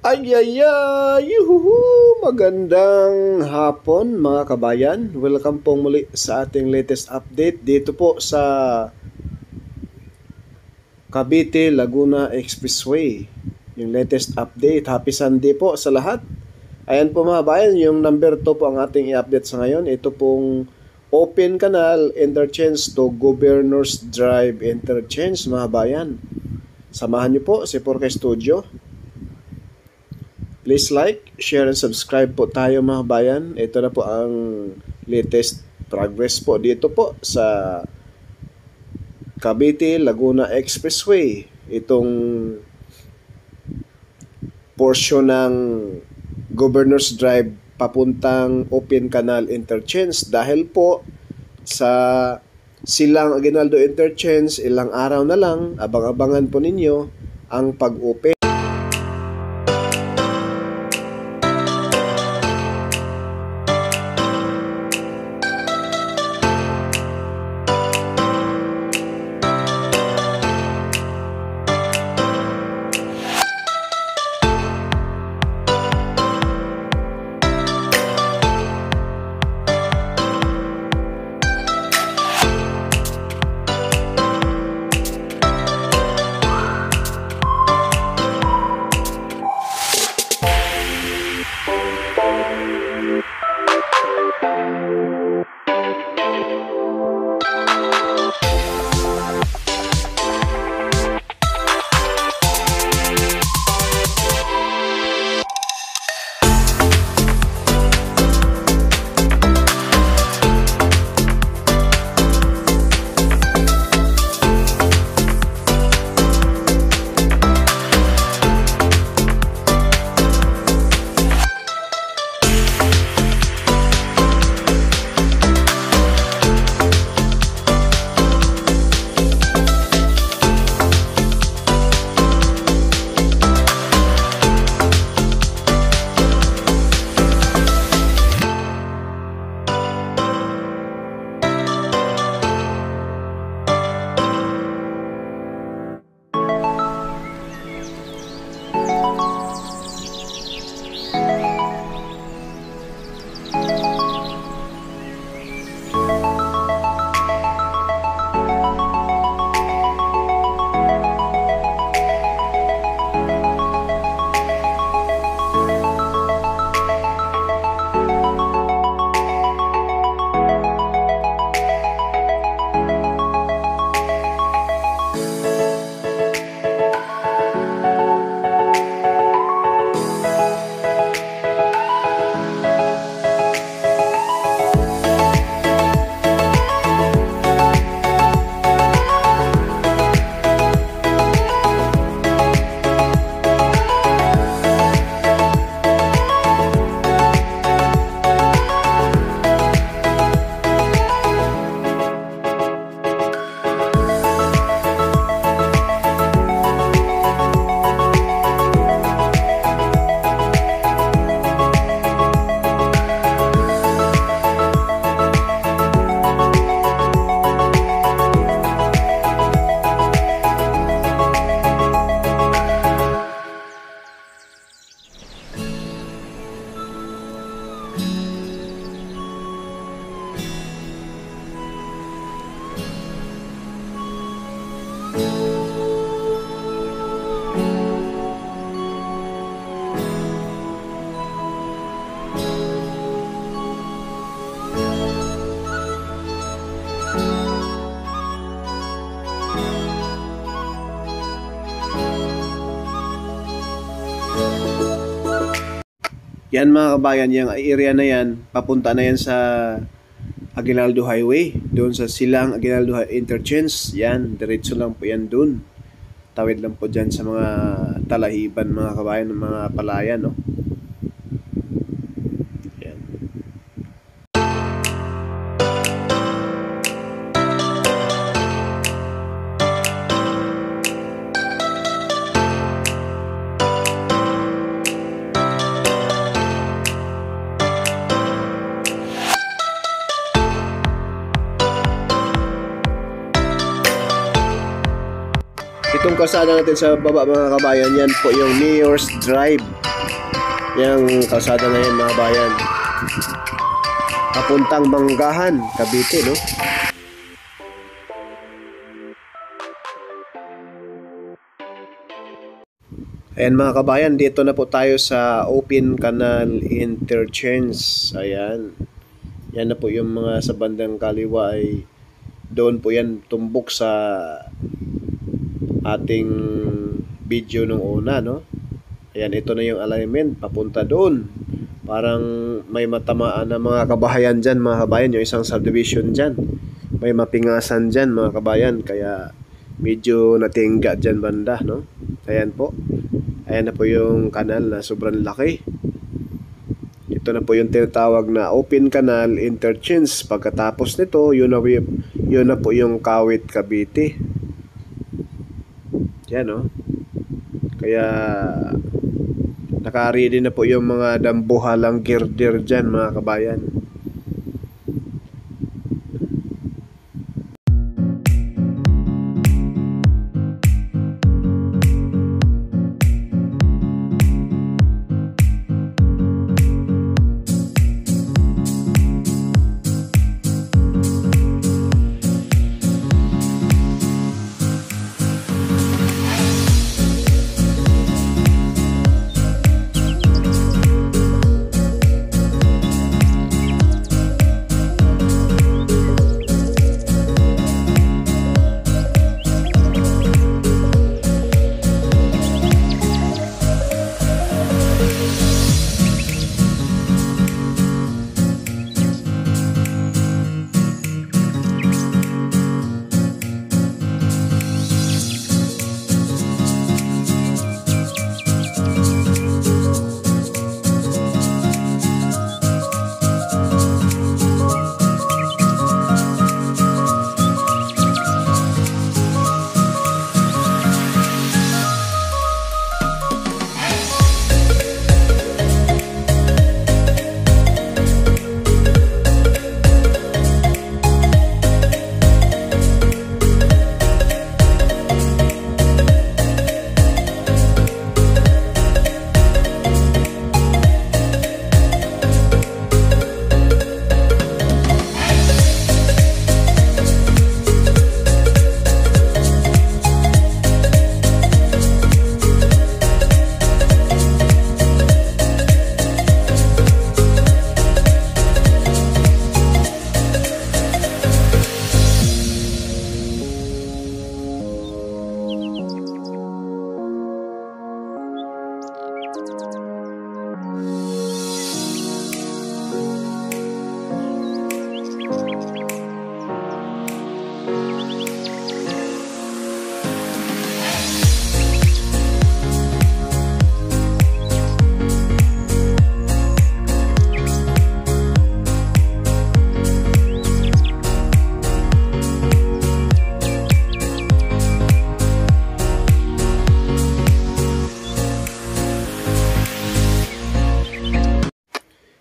Ay, ay, ay, yuhuhu! Magandang hapon mga kabayan. Welcome po muli sa ating latest update dito po sa Cavite Laguna Expressway. Yung latest update. Happy Sunday po sa lahat. Ayan po mga kabayan, yung number 2 po ang ating i-update sa ngayon. Ito pong Open Canal Interchange to Governors Drive Interchange mga kabayan. Samahan niyo po si Porca Studio. Please like, share, and subscribe po tayo mga bayan. Ito na po ang latest progress po dito po sa Cavite Laguna Expressway. Itong portion ng Governors Drive papuntang Open Canal Interchange. Dahil po sa Silang Aguinaldo Interchange, ilang araw na lang, abang-abangan po ninyo ang pag-open. Yan mga kabayan, yung area na yan, papunta na yan sa Aguinaldo Highway. Doon sa Silang Aguinaldo Interchange. Yan, diretso lang po yan doon. Tawid lang po dyan sa mga talahiban mga kabayan ng mga palayan, no? Yan. Itong yung kalsada natin sa baba mga kabayan, yan po yung Mayor's Drive. Yung kalsada na yan mga kabayan. Papuntang Manggahan, Cavite, no? Ayan mga kabayan, dito na po tayo sa Open Canal Interchange. Ayan. Yan na po yung mga sa bandang kaliwa ay doon po yan tumbok sa ating video nung una, no? Ayan, ito na yung alignment papunta doon. Parang may matamaan na mga kabahayan dyan mga kabayan, yung isang subdivision dyan. May mapingasan dyan mga kabayan, kaya medyo natingga dyan banda, no? Ayan po. Ayan na po yung kanal na sobrang laki. Ito na po yung tinatawag na Open Canal Interchange. Pagkatapos nito, yun na po yung Kawit, Cavite. Yan, no? Kaya naka-ready na po yung mga dambuhalang girder dyan mga kabayan.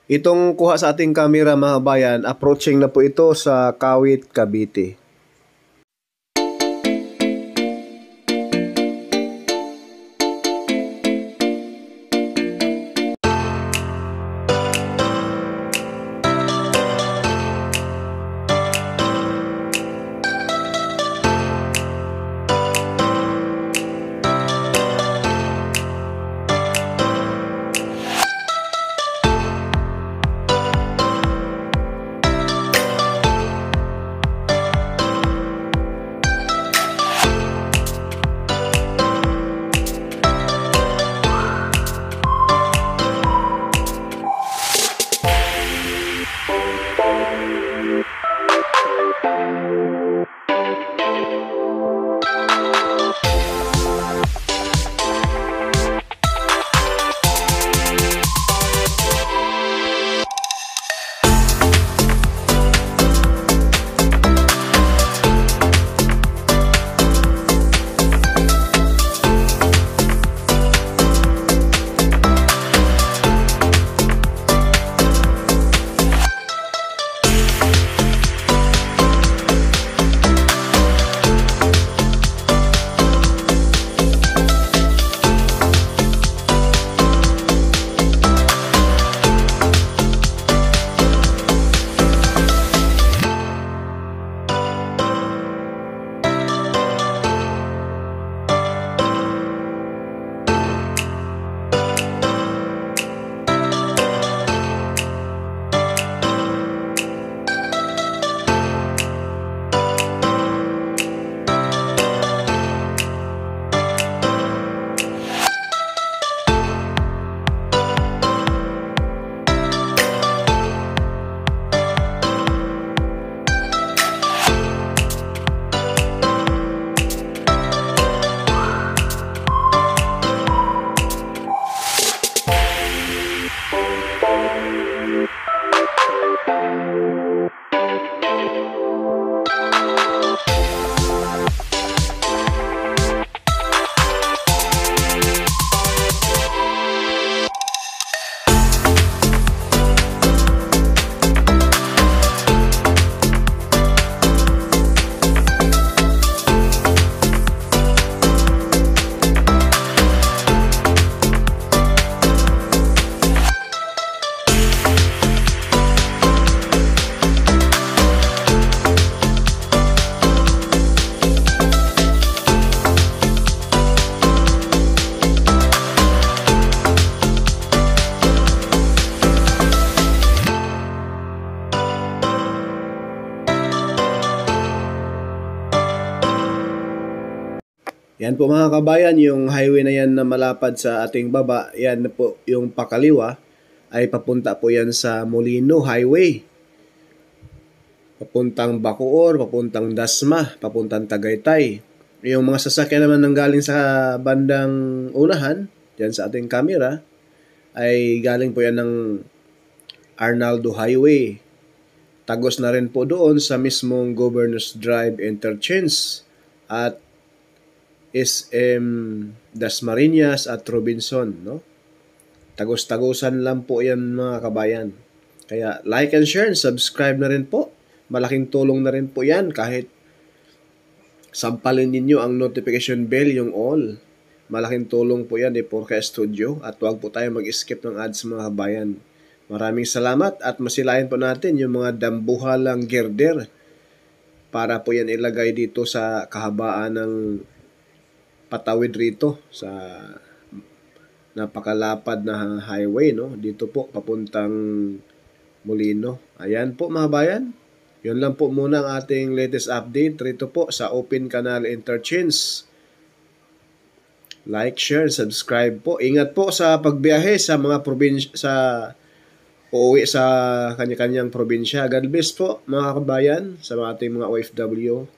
Itong kuha sa ating camera mga bayan, approaching na po ito sa Kawit, Cavite. Yan po mga kabayan, yung highway na yan na malapad sa ating baba, yan po yung pakaliwa ay papunta po yan sa Molino Highway. Papuntang Bacoor, papuntang Dasma, papuntang Tagaytay. Yung mga sasakyan naman nang galing sa bandang unahan, dyan sa ating camera, ay galing po yan ng Arnaldo Highway. Tagos na rin po doon sa mismong Governors Drive Interchange at SM Dasmariñas at Robinson, no? Tagos-tagusan lang po yan mga kabayan. Kaya like and share and subscribe na rin po. Malaking tulong na rin po yan kahit sampalin ninyo ang notification bell, yung all. Malaking tulong po yan Porka Studio at huwag po tayo mag-skip ng ads mga kabayan. Maraming salamat at masilayan po natin yung mga dambuhalang girder para po yan ilagay dito sa kahabaan ng patawid rito sa napakalapad na highway, no? Dito po papuntang Molino. Ayan po mga bayan. Yun lang po muna ang ating latest update rito po sa Open Canal Interchange. Like, share, subscribe po. Ingat po sa pagbiyahe sa mga probinsya, sa uuwi sa kanya-kanyang probinsya. God bless po mga kabayan sa ating mga OFW.